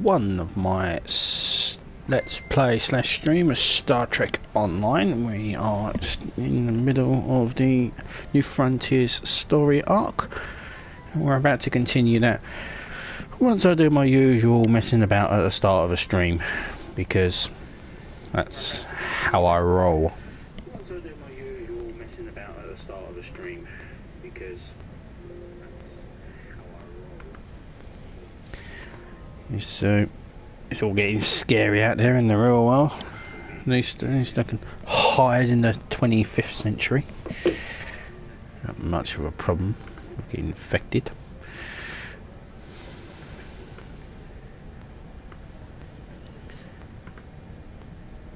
one of my let's play / stream of Star Trek Online. We are in the middle of the New Frontiers story arc. We're about to continue that once I do my usual messing about at the start of a stream, because that's how I roll. Once I do my usual messing about at the start of a stream, because it's all getting scary out there in the real world. At least I can hide in the 25th century. Not much of a problem getting infected.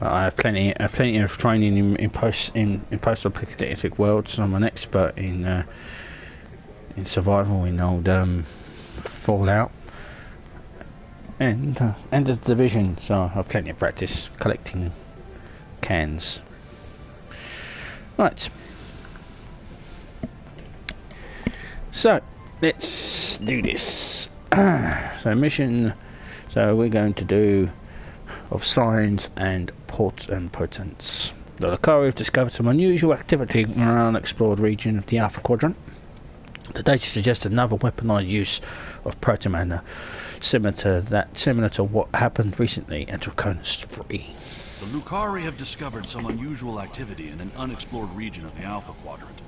But I have plenty of training in post-apocalyptic worlds. I'm an expert in survival in old Fallout. And the Division, so I have plenty of practice collecting cans. Right. So let's do this. So mission. So we're going to do of signs and portents. The Lukari have discovered some unusual activity in an unexplored region of the Alpha Quadrant. The data suggests another weaponized use of protomatter, similar to what happened recently at Draconis 3. The Lukari have discovered some unusual activity in an unexplored region of the Alpha Quadrant.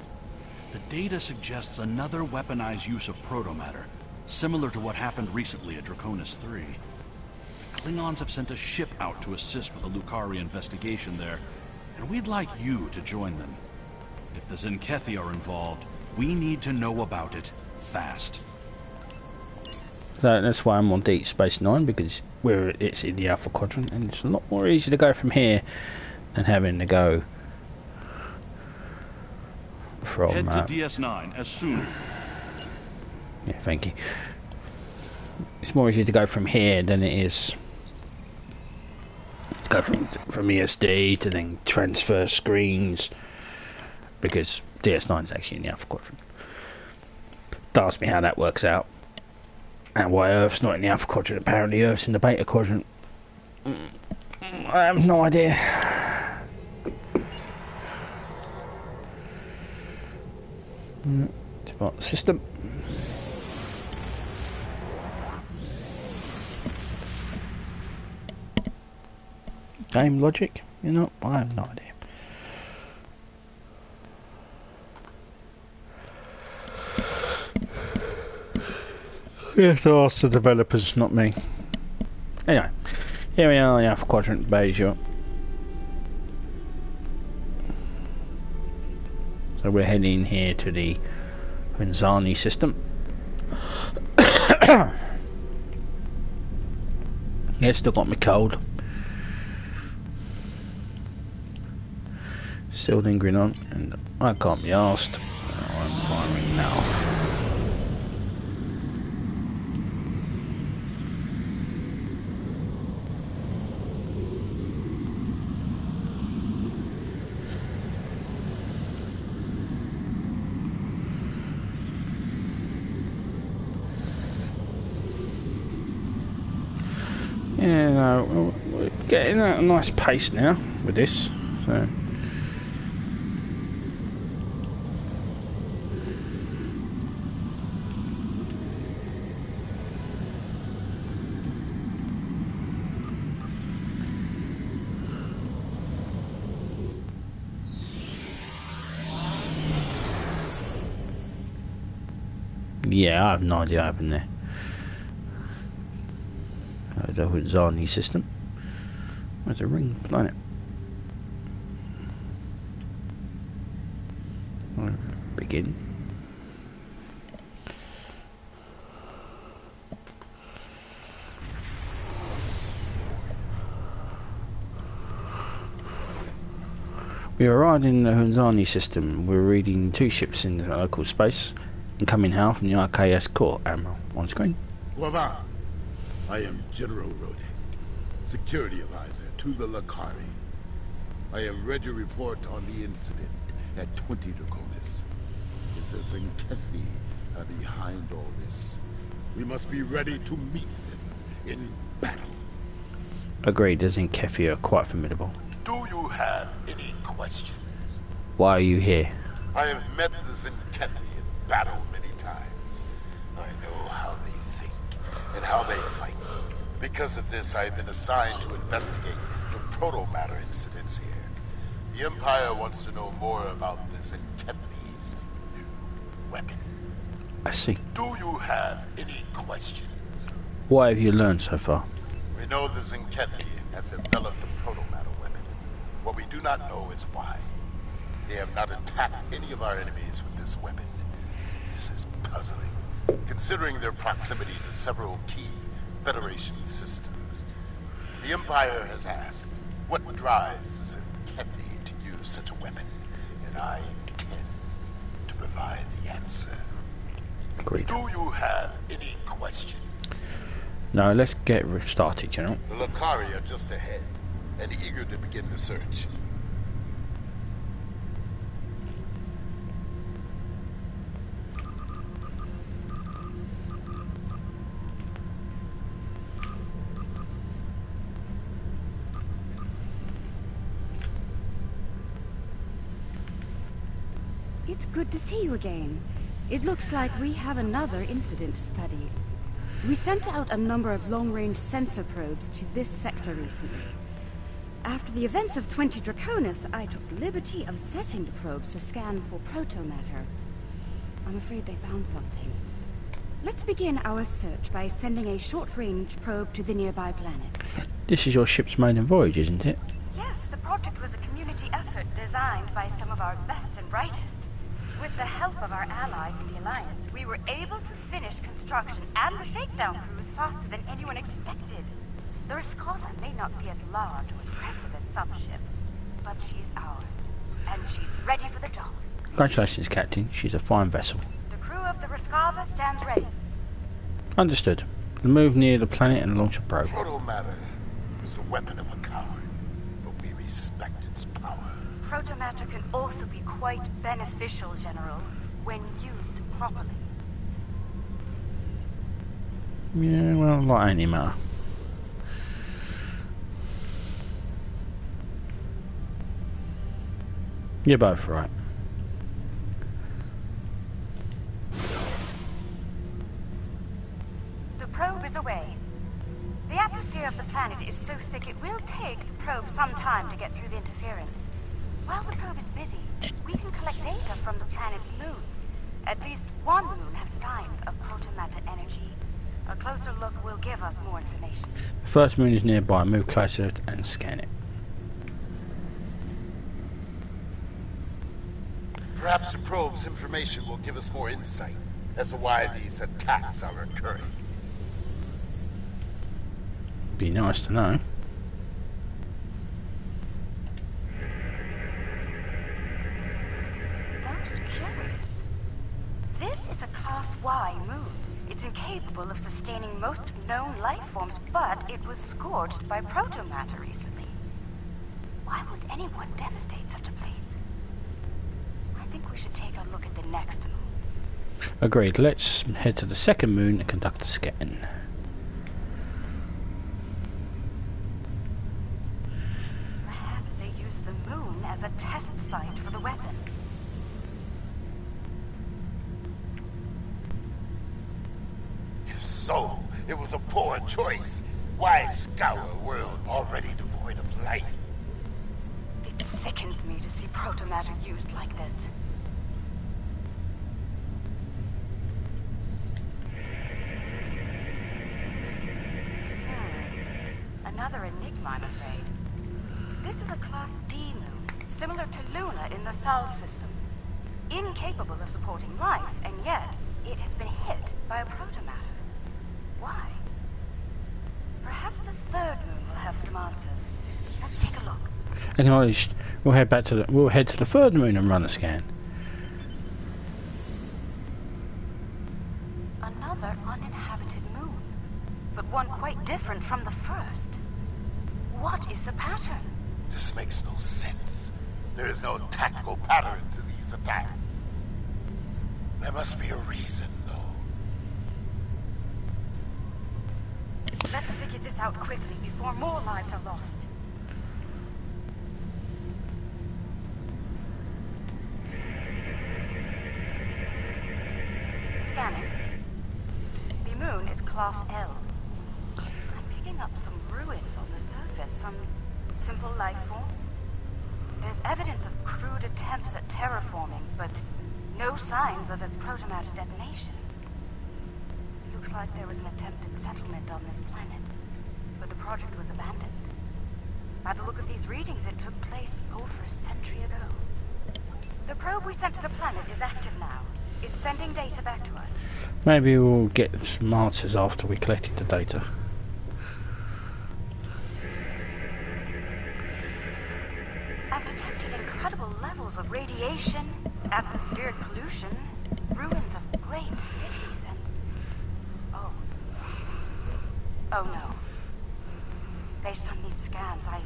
The data suggests another weaponized use of protomatter, similar to what happened recently at Draconis 3. The Klingons have sent a ship out to assist with the Lukari investigation there, and we'd like you to join them. If the Zenkethi are involved, we need to know about it fast. So that's why I'm on Deep Space Nine, because it's in the Alpha Quadrant, and it's a lot more easy to go from here than having to go from. Head to DS9 as soon. Yeah, thank you. It's more easy to go from here than it is to go from ESD to then transfer screens, because DS9 is actually in the Alpha Quadrant. Don't ask me how that works out. And why Earth's not in the Alpha Quadrant. Apparently Earth's in the Beta Quadrant. I have no idea. Depart the system. Game logic? You know, I have no idea. Yes, to ask the developers, not me. Anyway, here we are in the Alpha Quadrant, Beja. So we're heading here to the Hunzani system. Yeah, still got me cold. Still lingering on, and I can't be asked. So I'm firing now. Yeah, no, we're getting at a nice pace now with this, so. Yeah, I have no idea what happened there. The Hunzani system. There's a ring planet. I'll begin. We arrived in the Hunzani system. We're reading 2 ships in the local space. Incoming hail from the RKS Core Admiral on screen. Guava, I am General Rode, Security Advisor to the Lukari. I have read your report on the incident at 20 Draconis. If the Zenkethi are behind all this, we must be ready to meet them in battle. Agreed, the Zinkethi are quite formidable. Do you have any questions? Why are you here? I have met the Zinkethi in battle many times. I know how they think and how they fight. Because of this, I have been assigned to investigate the proto-matter incidents here. The Empire wants to know more about the Zinkethi's new weapon. I see. Do you have any questions? What have you learned so far? We know the Zinkethi have developed a proto-matter weapon. What we do not know is why. They have not attacked any of our enemies with this weapon. This is puzzling, considering their proximity to several key Federation systems. The Empire has asked, what drives the Zinkethi to use such a weapon? And I intend to provide the answer. Agreed. Do you have any questions? No, let's get started, General. The Lukari are just ahead, and eager to begin the search. It's good to see you again. It looks like we have another incident to study. We sent out a number of long-range sensor probes to this sector recently. After the events of 20 Draconis, I took the liberty of setting the probes to scan for proto-matter. I'm afraid they found something. Let's begin our search by sending a short-range probe to the nearby planet. This is your ship's maiden voyage, isn't it? Yes, the project was a community effort designed by some of our best and brightest. With the help of our allies in the Alliance, we were able to finish construction and the shakedown cruise faster than anyone expected. The Rescova may not be as large or impressive as some ships, but she's ours, and she's ready for the job. Congratulations, Captain. She's a fine vessel. The crew of the Rescova stands ready. Understood. We'll move near the planet and launch a probe. Proto-matter is a weapon of a coward, but we respect its power. Proto-matter can also be quite beneficial, General, when used properly. Yeah, well, like any matter. You're both right. The probe is away. The atmosphere of the planet is so thick it will take the probe some time to get through the interference. While the probe is busy, we can collect data from the planet's moons. At least one moon has signs of proto-matter energy. A closer look will give us more information. The first moon is nearby. Move closer and scan it. Perhaps the probe's information will give us more insight as to why these attacks are occurring. Be nice to know. Most curious. This is a Class Y moon. It's incapable of sustaining most known life forms, but it was scorched by proto-matter recently. Why would anyone devastate such a place? I think we should take a look at the next moon. Agreed. Let's head to the second moon and conduct a scan. Perhaps they use the moon as a test site for the weapon. If so, it was a poor choice. Why scour a world already devoid of life? It sickens me to see proto-matter used like this. Another enigma, I'm afraid. This is a Class D moon, similar to Luna in the Sol system. Incapable of supporting life, and yet it has been hit by a proto-matter. Why? Perhaps the third moon will have some answers. Let's take a look. Acknowledged. We'll head to the third moon and run a scan. Another uninhabited moon, but one quite different from the first. What is the pattern? This makes no sense. There is no tactical pattern to these attacks. There must be a reason, though. Let's figure this out quickly before more lives are lost. Scanning. The moon is Class L. I'm picking up some ruins on the surface, some simple life forms. There's evidence of crude attempts at terraforming, but no signs of a protomatter detonation. It looks like there was an attempted settlement on this planet, but the project was abandoned. By the look of these readings, it took place over a century ago. The probe we sent to the planet is active now. It's sending data back to us. Maybe we'll get some answers after we collected the data. I'm detecting incredible levels of radiation, atmospheric pollution, ruins of great cities, and... Oh no. Based on these scans, I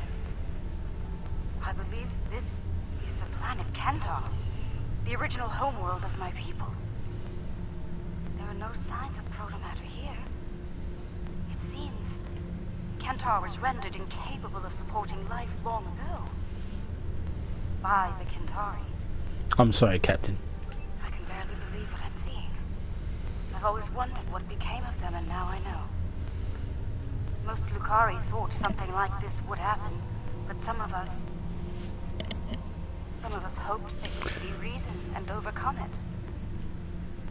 believe this is the planet Kentar, the original homeworld of my people. There are no signs of protomatter here. It seems Kentar was rendered incapable of supporting life long ago. By the Kentari. I'm sorry, Captain. I can barely believe what I'm seeing. I've always wondered what became of them, and now I know. Most Lukari thought something like this would happen, but some of us hoped they would see reason and overcome it.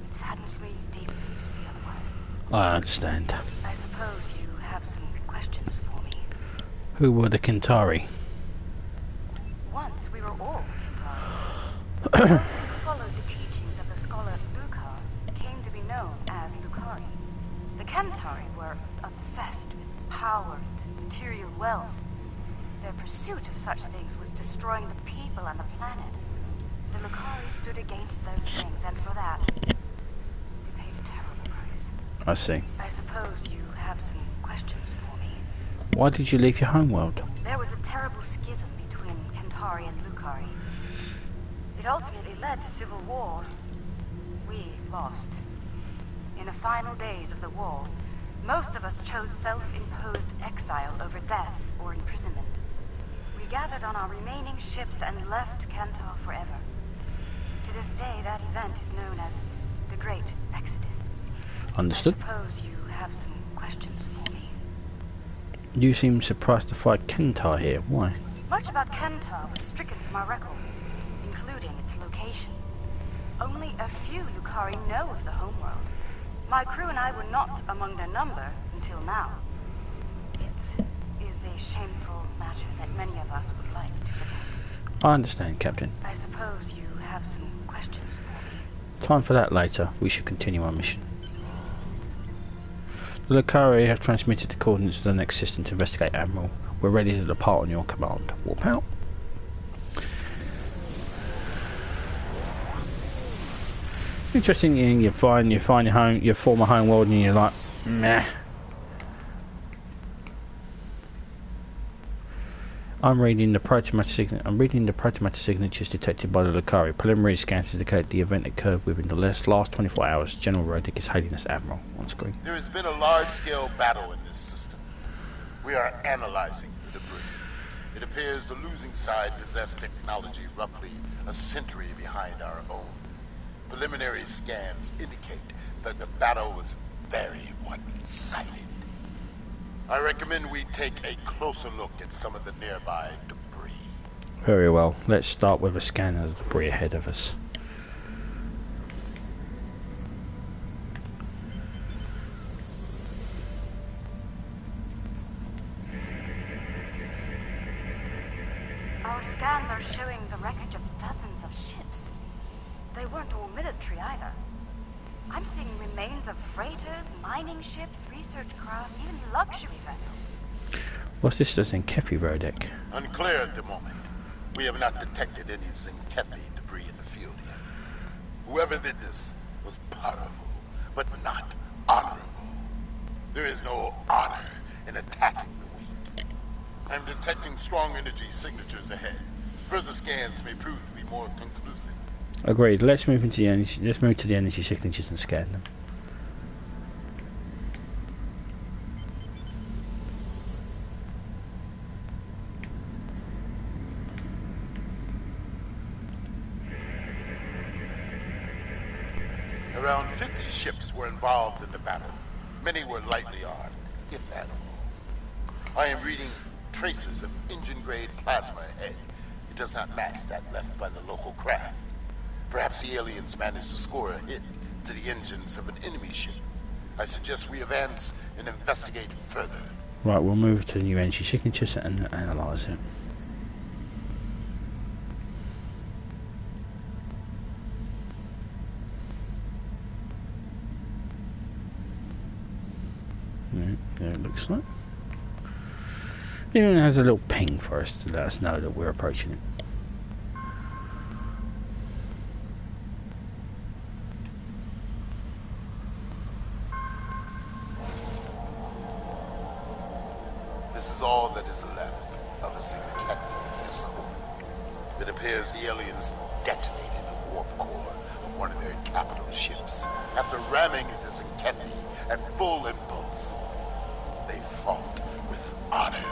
It saddens me deeply to see otherwise. I understand. I suppose you have some questions for me. Who were the Kentari? Once we were all Kentari. Those who followed the teachings of the scholar Lukar came to be known as Lukari. The Kentari were obsessed with power and material wealth. Their pursuit of such things was destroying the people and the planet. The Lukari stood against those things, and for that, they paid a terrible price. I see. I suppose you have some questions for me. Why did you leave your homeworld? There was a terrible schism between Kentari and Lukari. It ultimately led to civil war. We lost. In the final days of the war, most of us chose self-imposed exile over death or imprisonment. We gathered on our remaining ships and left Kentar forever. To this day, that event is known as the Great Exodus. Understood. I suppose you have some questions for me. You seem surprised to find Kentar here. Why? Much about Kentar was stricken from our records, including its location. Only a few Lukari know of the homeworld. My crew and I were not among their number until now. It is a shameful matter that many of us would like to forget. I understand, Captain. I suppose you have some questions for me. Time for that later. We should continue our mission. The Lukari have transmitted the coordinates to the next system to investigate, Admiral. We're ready to depart on your command. Warp out. Interesting, you find your former home world, and you're like, meh. I'm reading the protomatter signatures detected by the Lukari. Preliminary scans indicate the event occurred within the last 24 hours. General Rodick is hailing us, Admiral, on screen. There has been a large-scale battle in this system. We are analyzing the debris. It appears the losing side possessed technology roughly a century behind our own. Preliminary scans indicate that the battle was very one-sided. I recommend we take a closer look at some of the nearby debris. Very well. Let's start with a scan of the debris ahead of us. Our scans are showing the wreckage of dozens of ships. They weren't all military either. I'm seeing remains of freighters, mining ships, research craft, even luxury vessels. What's this does in Kefi, Rodick? Unclear at the moment. We have not detected any Zinkethi debris in the field yet. Whoever did this was powerful, but not honorable. There is no honor in attacking the weak. I'm detecting strong energy signatures ahead. Further scans may prove to be more conclusive. Agreed. Let's move into the energy. Let's move to the energy signatures and scan them. Around 50 ships were involved in the battle. Many were lightly armed, if at all. I am reading traces of engine-grade plasma ahead. It does not match that left by the local craft. Perhaps the aliens managed to score a hit to the engines of an enemy ship. I suggest we advance and investigate further. Right, we'll move to the new energy signatures and analyse it. There it looks like. It even has a little ping for us to let us know that we're approaching it. This is all that is left of a Zinkethi missile. It appears the aliens detonated the warp core of one of their capital ships after ramming the Zinkethi at full impulse. They fought with honor.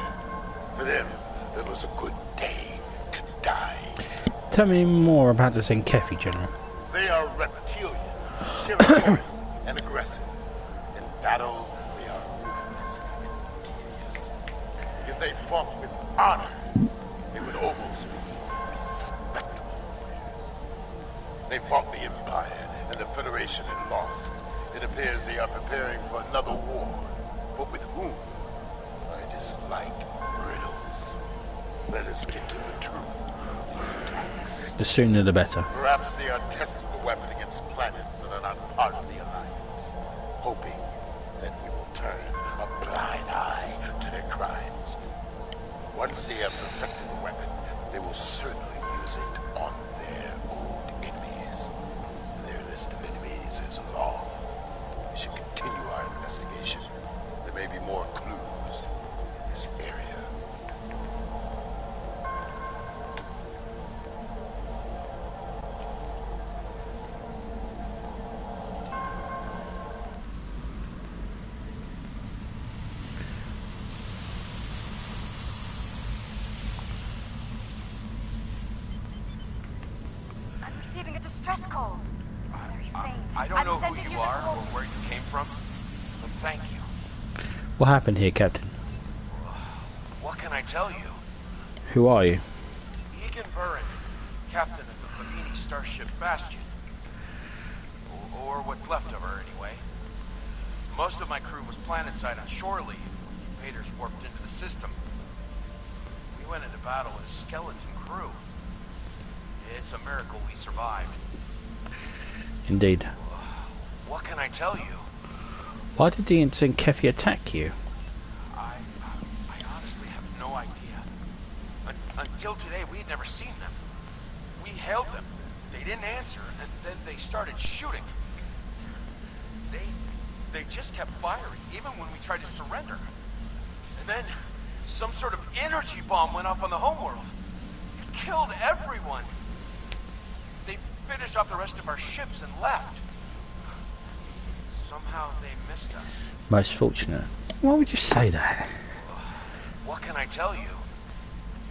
For them, it was a good day to die. Tell me more about the Zinkethi, General. They are reptilian, territorial, and aggressive. In battle, they are ruthless and devious. If they fought with honor, they would almost be respectable warriors. They fought the Empire and the Federation and lost. It appears they are preparing for another war. But with whom? I dislike riddles. Let us get to the truth of these attacks. The sooner the better. Perhaps they are testing the weapon against planets that are not part of the Alliance, hoping that we will turn a blind eye to their crimes. Once they have perfected the weapon, they will certainly use it on their old enemies. Their list of enemies is long. We should continue our investigation. There may be more clues in this area. I'm receiving a distress call. It's very faint. I don't know who sending you the are or code. where you came from, but thank you. What happened here, Captain? What can I tell you? Who are you? Egan Burren, captain of the Bavini starship Bastion. Or what's left of her, anyway. Most of my crew was planetside on shore leave when invaders warped into the system. We went into battle as a skeleton crew. It's a miracle we survived. Indeed. What can I tell you? Why did the Zinkethi attack you? I honestly have no idea. Until today, we had never seen them. We hailed them. They didn't answer, and then they started shooting. They just kept firing, even when we tried to surrender. And then, some sort of energy bomb went off on the homeworld. It killed everyone. They finished off the rest of our ships and left. Somehow they missed us. Most fortunate. Why would you say that? What can I tell you?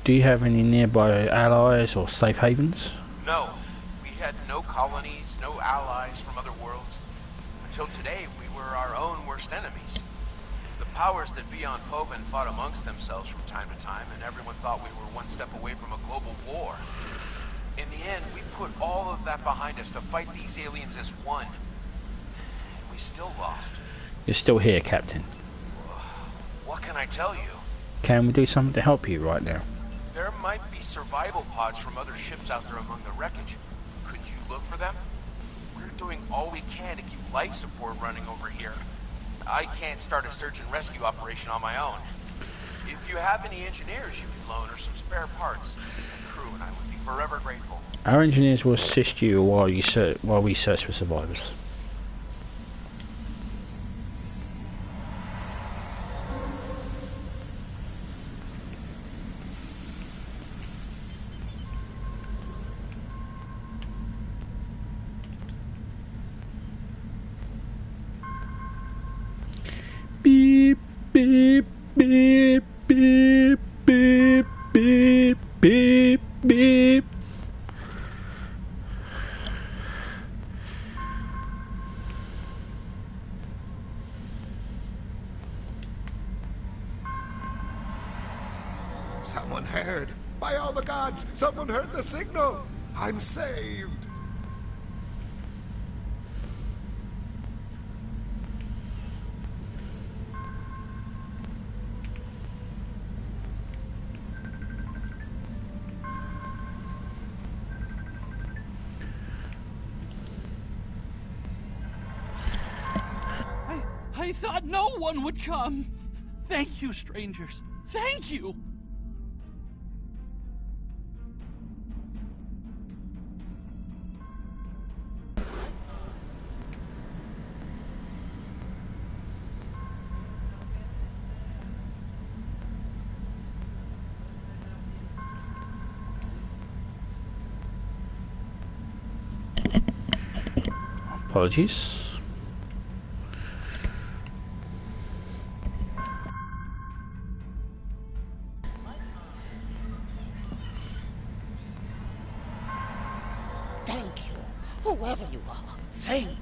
Do you have any nearby allies or safe havens? No. We had no colonies, no allies from other worlds. Until today, we were our own worst enemies. The powers that be on Povan fought amongst themselves from time to time, and everyone thought we were one step away from a global war. In the end, we put all of that behind us to fight these aliens as one. We still lost. You're still here, Captain. What can I tell you? Can we do something to help you right now? There might be survival pods from other ships out there among the wreckage. Could you look for them? We're doing all we can to keep life support running over here. I can't start a search and rescue operation on my own. If you have any engineers you could loan or some spare parts, the crew and I would be forever grateful. Our engineers will assist you while we search for survivors. Beep, beep, beep, beep, beep, beep, beep, beep. Someone heard. By all the gods, someone heard the signal. I'm saved. I thought no one would come. Thank you, strangers. Thank you. Apologies. Thank you, whoever you are. Thank you.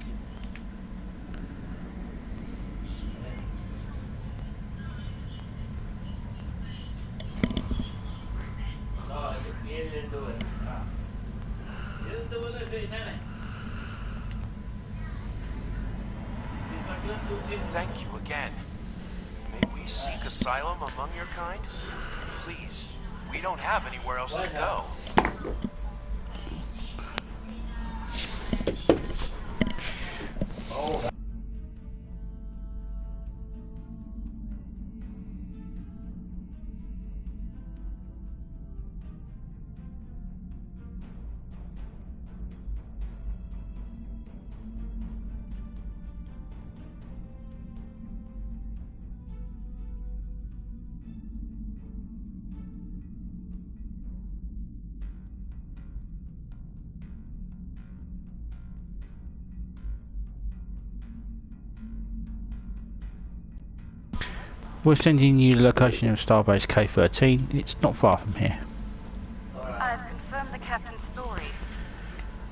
Thank you again. May we seek asylum among your kind? Please, we don't have anywhere else to go. We're sending you the location of Starbase K-13. It's not far from here. I've confirmed the captain's story.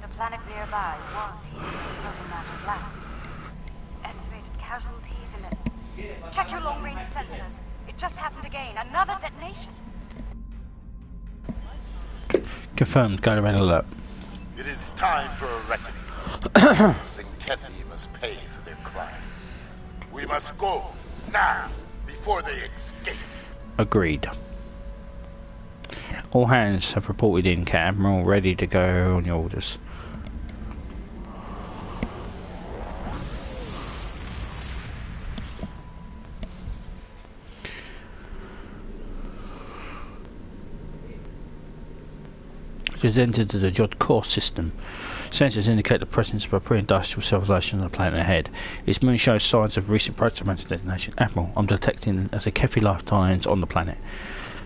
The planet nearby was hit in a frozen matter blast. Estimated casualties in it. Check your long-range sensors. It just happened again. Another detonation. Confirmed. Go to red alert. It is time for a reckoning. Zinkethi must pay for their crimes. We must go now before they escape. Agreed. All hands have reported in, Admiral, ready to go on your orders. Has entered the Jod core system. Sensors indicate the presence of a pre-industrial civilization on the planet ahead. Its moon shows signs of recent protomatter detonation. Admiral, I'm detecting as a Kefi lifetimes on the planet.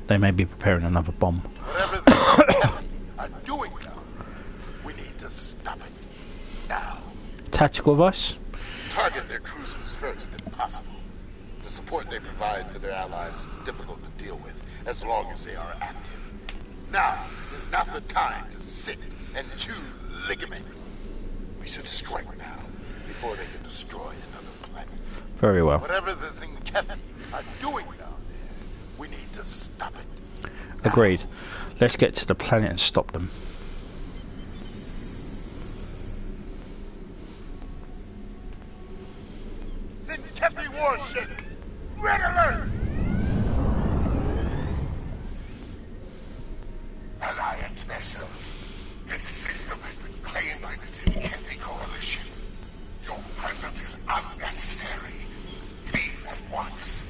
They may be preparing another bomb. Whatever the Kefi are doing down there, we need to stop it now. Tactical advice? Target their cruisers first, if possible. The support they provide to their allies is difficult to deal with as long as they are active. Now is not the time to sit and chew ligament. We should strike now, before they can destroy another planet. Very well. Whatever the Zinkethi are doing down there, we need to stop it. Now. Agreed. Let's get to the planet and stop them. Zinkethi warships! Red alert! Alliance vessels. This system has been claimed by the Zinkethi Coalition. Your presence is unnecessary. Leave at once.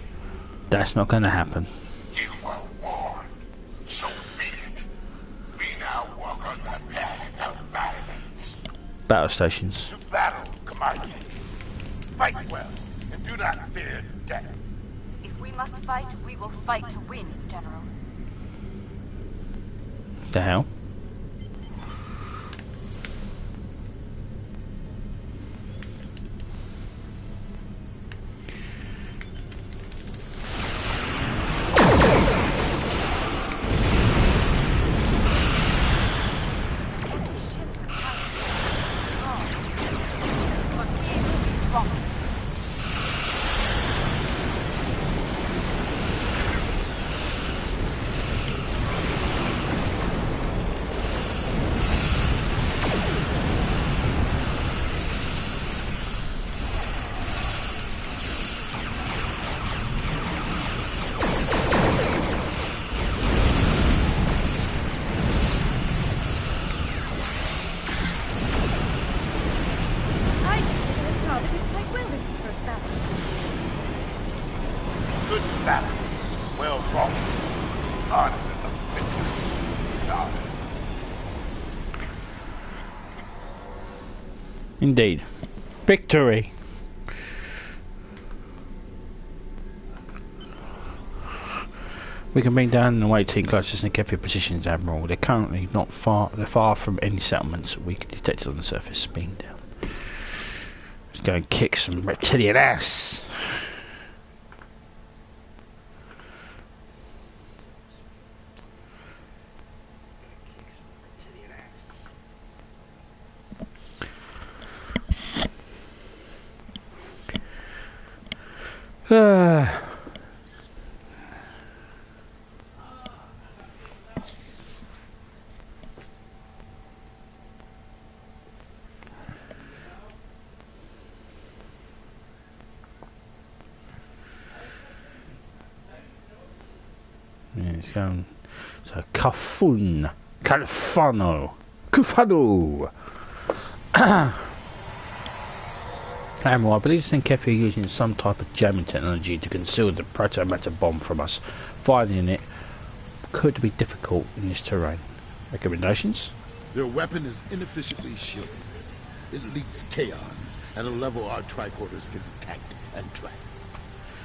That's not going to happen. You were warned. So be it. We now walk on the path of violence. Battle stations. To battle, Commander. Fight well, and do not fear death. If we must fight, we will fight to win, General. The hell? Ships are carrying but we will be strong. wrong. None of victory is ours. Indeed. Victory. We can bring down the away team closest and get your positions, Admiral. They're currently not far. They're far from any settlements we can detect on the surface. Being down. Let's go and kick some reptilian ass. It's going. So Kafun, Calfano, Kufano. Admiral, I believe Sinkefi are using some type of jamming technology to conceal the proto-matter bomb from us. Finding it could be difficult in this terrain. Recommendations? Their weapon is inefficiently shielded. It leaks kaons at a level our tricorders can detect and track.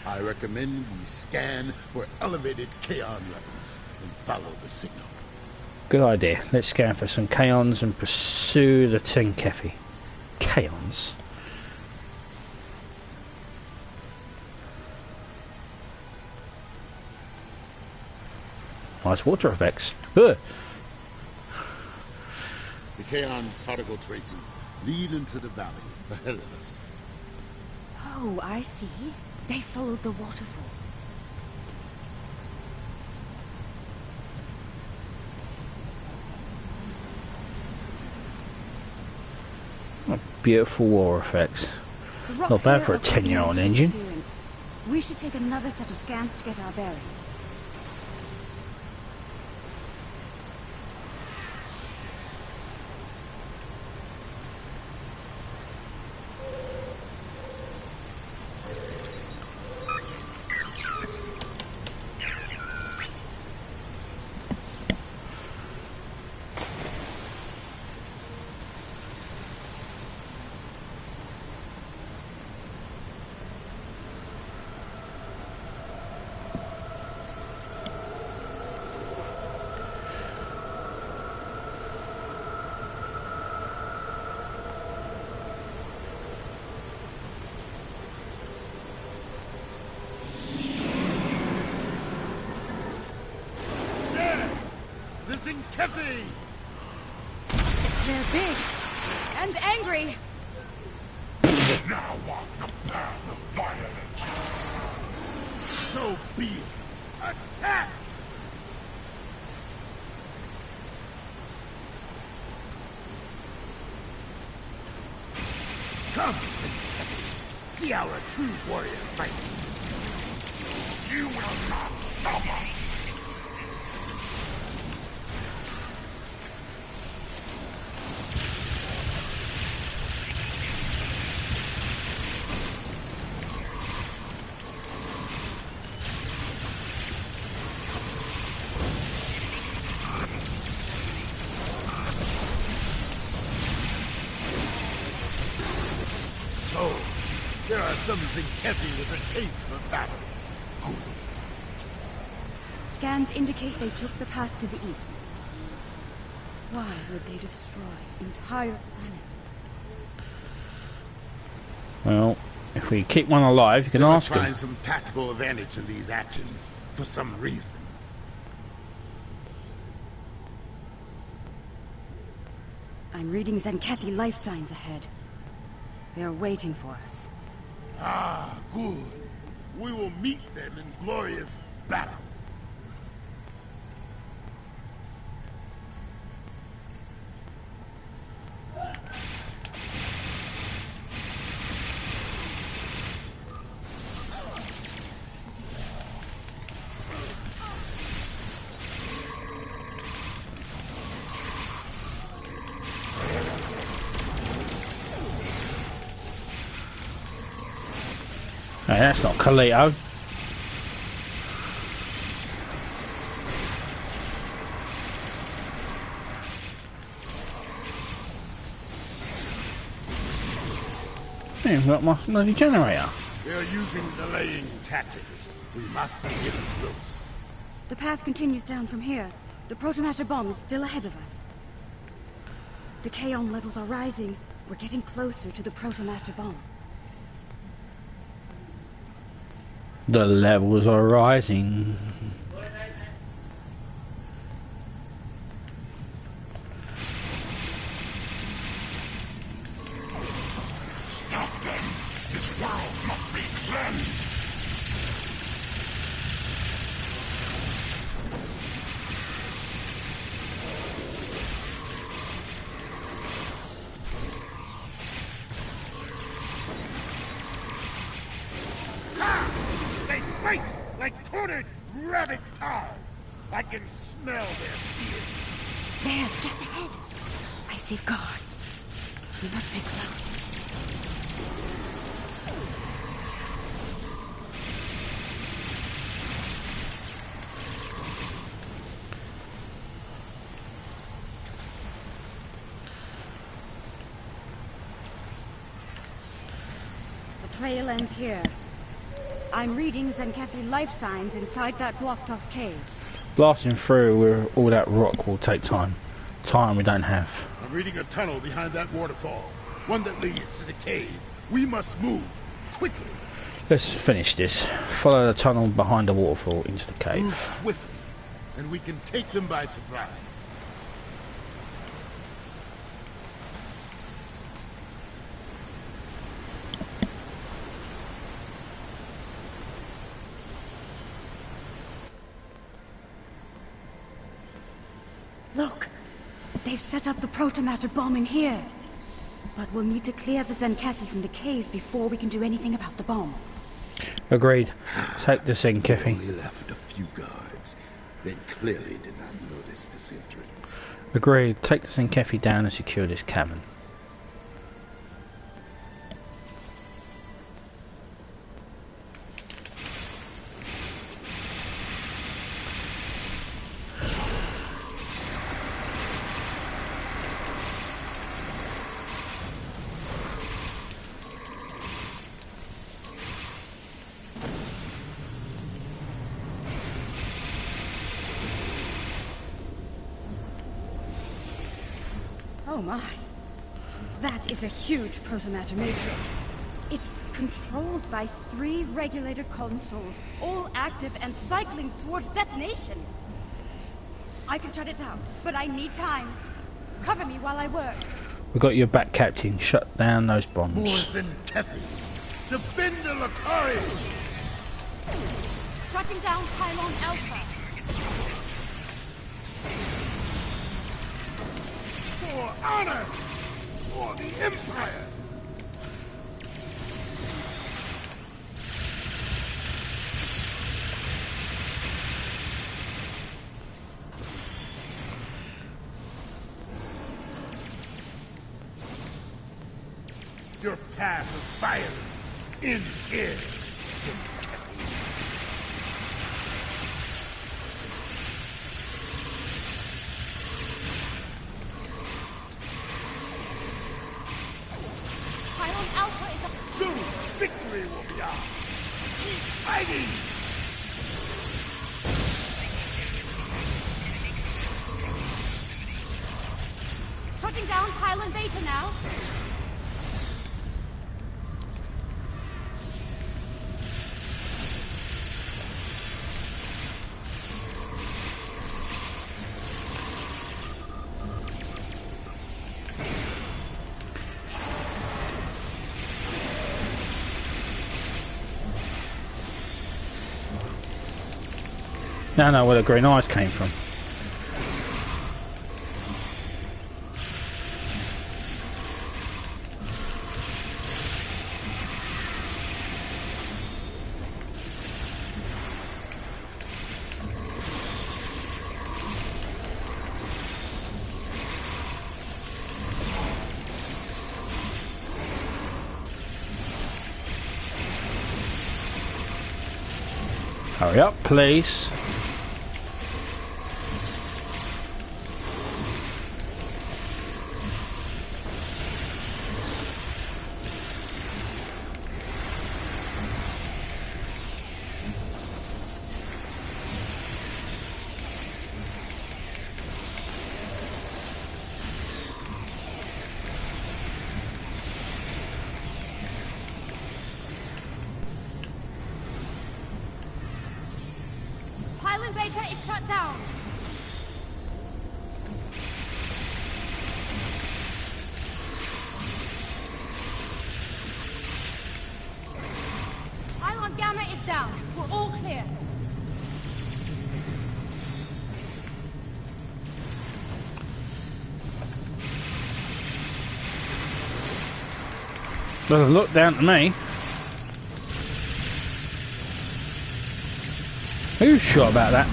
I recommend we scan for elevated kaon levels and follow the signal. Good idea. Let's scan for some kaons and pursue the Sinkefi. Kaons? Nice water effects. Ugh. The kaon particle traces lead into the valley ahead of us. Oh, I see. They followed the waterfall. Oh, beautiful water effects. Not bad for a 10-year-old engine. We should take another set of scans to get our bearings. Kefi! They're big and angry. Now walk the path of violence. So be it. Attack! Come, Kefi. See our true warrior fight. You will not stop us. There are some Zinkefi with a taste for battle. Good. Scans indicate they took the path to the east. Why would they destroy entire planets? Well, if we keep one alive, you can ask find him. some tactical advantage in these actions, for some reason. I'm reading Zenkethi life signs ahead. They're waiting for us. Ah, good. We will meet them in glorious battle. Hey, that's not Kalito. Hey, I've got my bloody generator. They are using delaying tactics. We must get close. The path continues down from here. The protomatter bomb is still ahead of us. The Kaon levels are rising. We're getting closer to the protomatter bomb. The levels are rising. Stop them! This world must be cleansed! They fight like cornered rabbit tar. I can smell their fear. There, just ahead. I see guards. We must be close. The trail ends here. I'm reading Zenkethi life signs inside that blocked-off cave. Blasting through with all that rock will take time. Time we don't have. I'm reading a tunnel behind that waterfall. One that leads to the cave. We must move quickly. Let's finish this. Follow the tunnel behind the waterfall into the cave. Move swiftly, and we can take them by surprise. Look! They've set up the protomatter bomb in here. But we'll need to clear the Zenkethi from the cave before we can do anything about the bomb. Agreed. Take the Zenkethi. Only left a few guards. They clearly did not notice this entrance. Agreed. Take the Zenkethi down and secure this cavern. Oh my. That is a huge protomatter matrix. It's controlled by 3 regulator consoles, all active and cycling towards detonation. I can shut it down, but I need time. Cover me while I work. We got your back, Captain. Shut down those bombs. More Zenkethi. Defend the Lukari! Shutting down Pylon Alpha. For honor! For the Empire! Your path of violence ends here, Zenkethi. Pylon Alpha is a... Soon, victory will be ours. Keep fighting! Shutting down Pylon Beta now. Now I know where the green eyes came from. Hurry up, please. Elevator is shut down. Ion Gamma is down. We're all clear. Doesn't look down to me. Who's sure about that?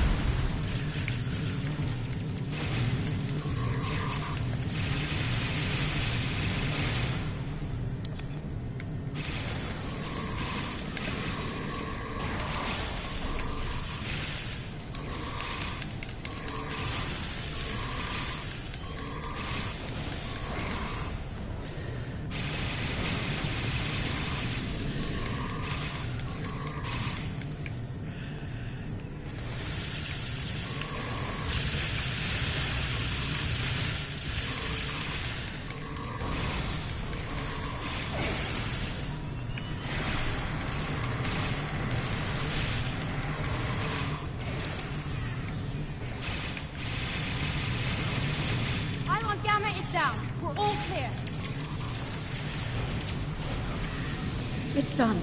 It's done.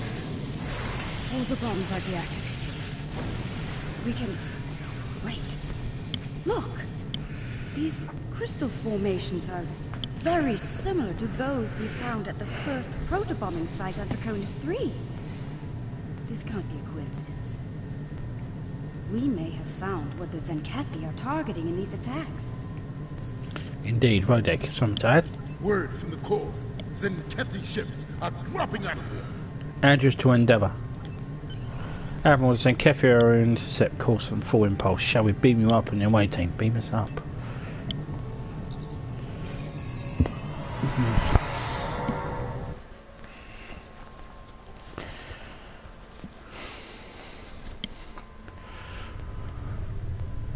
All the bombs are deactivated. We can... Wait. Look! These crystal formations are very similar to those we found at the first protobombing site on Draconis 3. This can't be a coincidence. We may have found what the Zenkethi are targeting in these attacks. Indeed, Rodek, something to add? Word from the core. Zenkethi ships are dropping out of here. Address to Endeavour. Admiral Zenkethi are in set course from full impulse. Shall we beam you up on your way, team? Beam us up.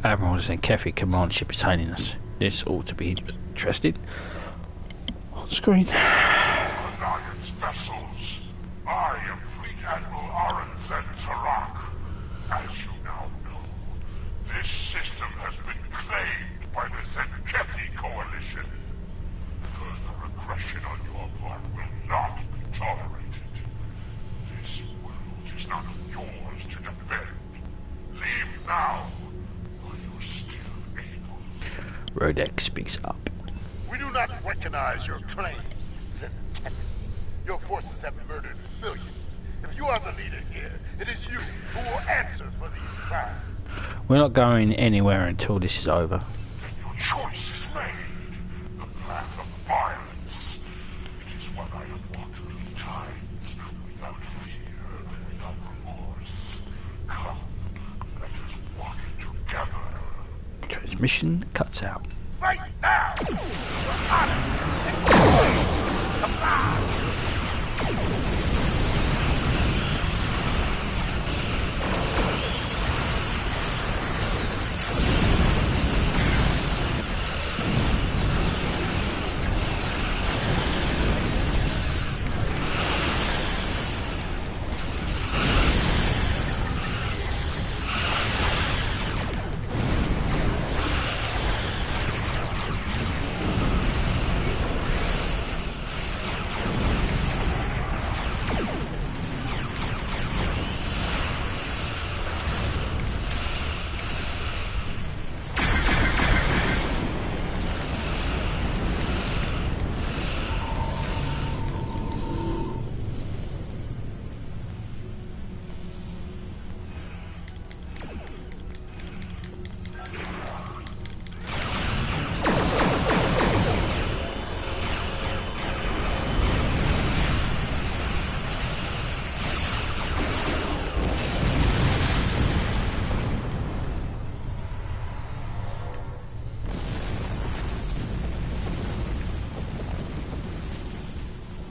Admiral Zenkethi command ship is hailing us. This ought to be interesting. On screen. Alliance vessels. I am Fleet Admiral Arenzen Tarak. As you now know, this system has been claimed by the Zenkethi Coalition. Further aggression on your part will not be tolerated. This world is not yours to defend. Leave now, while you're still able. Rodek speaks up. We do not recognize your claims, Zenkethi. Your forces have murdered millions. If you are the leader here, it is you who will answer for these crimes. We're not going anywhere until this is over. Then your choice is made. The path of violence. It is what I have walked many times, without fear, without remorse. Come, let us walk it together. Transmission cuts out. Fight now! For honor and glory! Come on!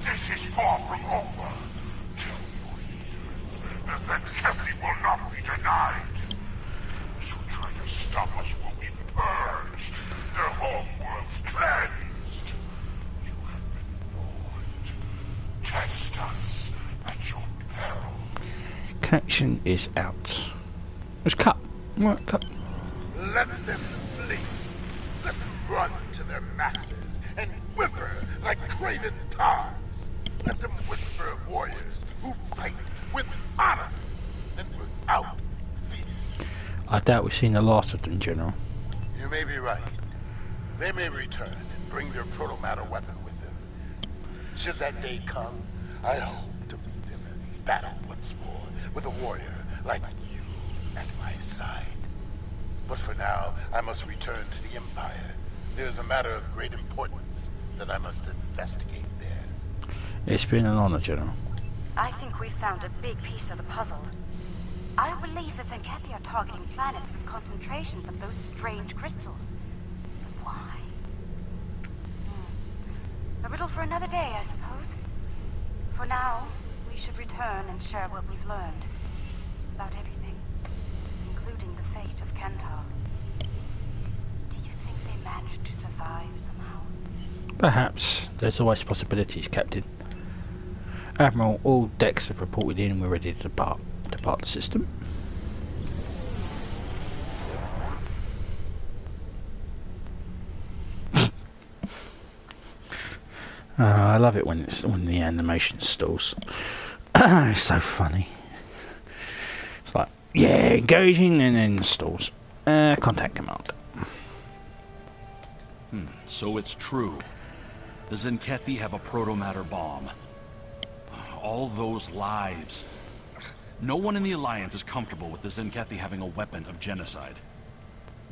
This is far from over. Tell your leaders, the Zenkethi will not be denied. Those who try to stop us will be purged, their homeworlds cleansed. You have been warned. Test us at your peril. Connection is out. Let's cut. What? Let them flee. Let them run to their masters and whimper like craven tars. Let them whisper of warriors who fight with honor and without fear. I doubt we've seen the last of them, General. You may be right. They may return and bring their protomatter weapon with them. Should that day come, I hope to meet them in battle once more with a warrior like you at my side. But for now, I must return to the Empire. There's a matter of great importance that I must investigate there. It's been an honor, General. I think we've found a big piece of the puzzle. I believe the Zenkethi are targeting planets with concentrations of those strange crystals. But why? A riddle for another day, I suppose. For now, we should return and share what we've learned. About everything. Including the fate of Kentar. Do you think they managed to survive somehow? Perhaps. There's always possibilities, Captain. Admiral, all decks have reported in. We're ready to depart the system. I love it when the animation stalls. It's so funny. It's like, yeah, engaging, and then stalls. Contact command. So it's true. The Zenkethi have a protomatter bomb. All those lives. No one in the Alliance is comfortable with the Zenkethi having a weapon of genocide.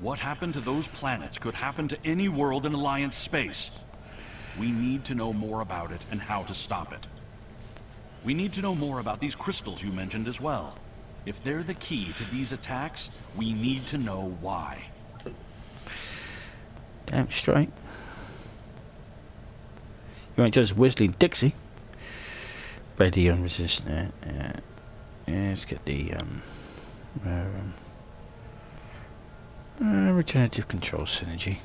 What happened to those planets could happen to any world in Alliance space. We need to know more about it and how to stop it. We need to know more about these crystals you mentioned as well. If they're the key to these attacks, we need to know why. Damn straight. You ain't just whistling Dixie. Ready and resistant. Yeah, let's get the regenerative control synergy.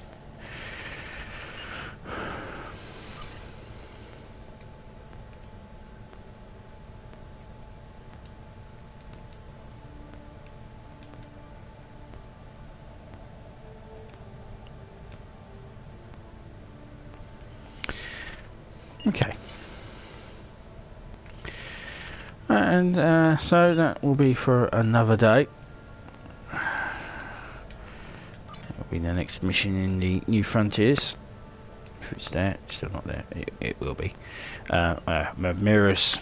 Okay. And so that will be for another day. That will be the next mission in the New Frontiers. If it's there, it's still not there. It will be. Mirrors.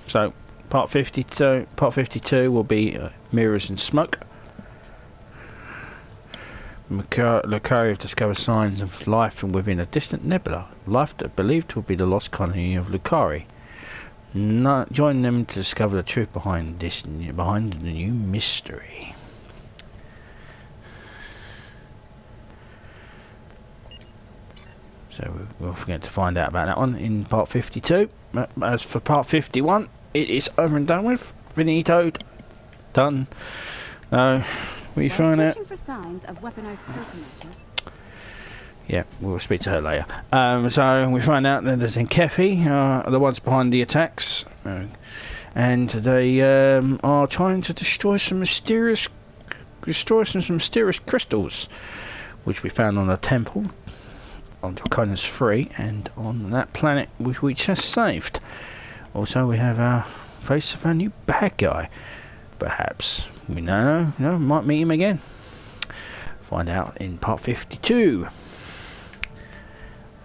So part 52 will be mirrors and smoke. Lukari have discovered signs of life from within a distant nebula. Life that believed to be the lost colony of Lukari. Join them to discover the truth behind the new mystery. So we'll forget to find out about that one in part 52. As for part 51, it is over and done with. Finito. Done. We find out. Searching for signs of weaponized protomatter. Yeah, we'll speak to her later. So we find out that the Zenkethi are the ones behind the attacks, and they are trying to destroy some mysterious crystals, which we found on a temple on Draconis 3 and on that planet which we just saved. Also, we have our face of our new bad guy. Perhaps we might meet him again. Find out in part 52.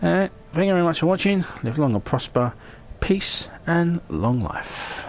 Thank you very much for watching. Live long and prosper. Peace and long life.